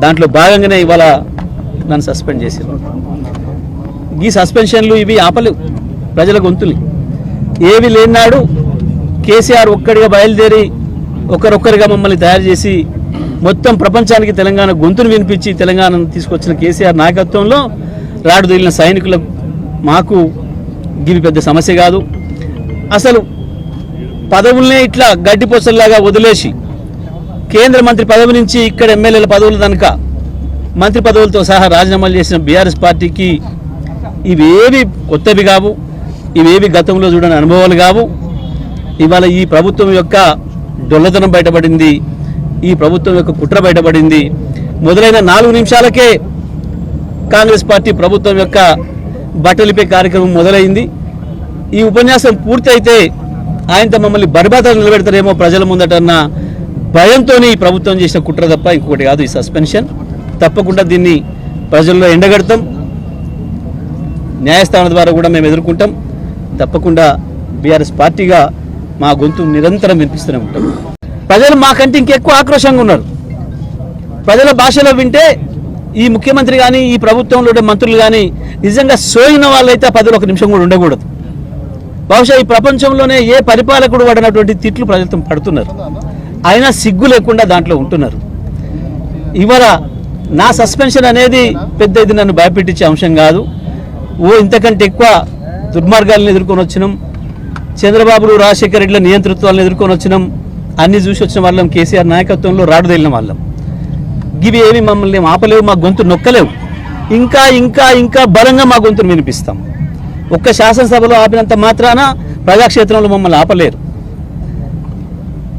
దాంట్లో భాగంగానే ఇవాళ నన్ను సస్పెండ్ చేశారు. ఈ సస్పెన్షన్లు ఇవి ఆపలేవు ప్రజల గొంతులు. ఏవి లేనాడు కేసీఆర్ ఒక్కడిగా బయలుదేరి ఒకరొక్కరిగా మమ్మల్ని తయారు చేసి మొత్తం ప్రపంచానికి తెలంగాణ గొంతును వినిపించి తెలంగాణను తీసుకొచ్చిన కేసీఆర్ నాయకత్వంలో రాడుదిలిన సైనికులకు మాకు గివి పెద్ద సమస్య కాదు. అసలు పదవులనే ఇట్లా గడ్డిపోసల్లాగా వదిలేసి కేంద్ర మంత్రి పదవి నుంచి ఇక్కడ ఎమ్మెల్యేల పదవులు కనుక మంత్రి పదవులతో సహా రాజీనామాలు చేసిన బీఆర్ఎస్ పార్టీకి ఇవేవి కొత్తవి కావు, ఇవేవి గతంలో చూడని అనుభవాలు కావు. ఇవాళ ఈ ప్రభుత్వం యొక్క డొల్లతనం బయటపడింది, ఈ ప్రభుత్వం యొక్క కుట్ర బయటపడింది. మొదలైన 4 నిమిషాలకే కాంగ్రెస్ పార్టీ ప్రభుత్వం యొక్క బట్టలిపే కార్యక్రమం మొదలైంది. ఈ ఉపన్యాసం పూర్తి అయితే ఆయనతో మమ్మల్ని బర్బాదలు నిలబెడతారేమో ప్రజల ముందటన్న భయంతో ఈ ప్రభుత్వం చేసిన కుట్ర తప్ప ఇంకొకటి కాదు ఈ సస్పెన్షన్. తప్పకుండా దీన్ని ప్రజల్లో ఎండగడతాం, న్యాయస్థానం ద్వారా కూడా మేము ఎదుర్కొంటాం. తప్పకుండా బీఆర్ఎస్ పార్టీగా మా గొంతు నిరంతరం వినిపిస్తూనే ఉంటాం. ప్రజలు మాకంటే ఇంకెక్కువ ఆక్రోషంగా ఉన్నారు. ప్రజల భాషలో వింటే ఈ ముఖ్యమంత్రి కానీ ఈ ప్రభుత్వంలో ఉండే మంత్రులు కానీ నిజంగా సోయిన వాళ్ళైతే ఆ పదవిలో 1 నిమిషం కూడా ఉండకూడదు. బహుశా ఈ ప్రపంచంలోనే ఏ పరిపాలకుడు పడినటువంటి తిట్లు ప్రజలతో పడుతున్నారు, అయినా సిగ్గు లేకుండా దాంట్లో ఉంటున్నారు. ఇవాళ నా సస్పెన్షన్ అనేది పెద్ద ఇది నన్ను భయపెట్టించే అంశం కాదు. ఇంతకంటే ఎక్కువ దుర్మార్గాలను ఎదుర్కొని వచ్చినాం, చంద్రబాబు రాజశేఖర రెడ్డిల నియంతృత్వాలను ఎదుర్కొని వచ్చినాం, అన్ని చూసి వచ్చిన వాళ్ళం, కేసీఆర్ నాయకత్వంలో రాడుదేలిన వాళ్ళం. ఇవి ఏమి మమ్మల్ని ఆపలేవు, మా గొంతు నొక్కలేవు. ఇంకా ఇంకా ఇంకా బలంగా మా గొంతును వినిపిస్తాం. ఒక్క శాసనసభలో ఆపినంత మాత్రాన ప్రజాక్షేత్రంలో మమ్మల్ని ఆపలేరు.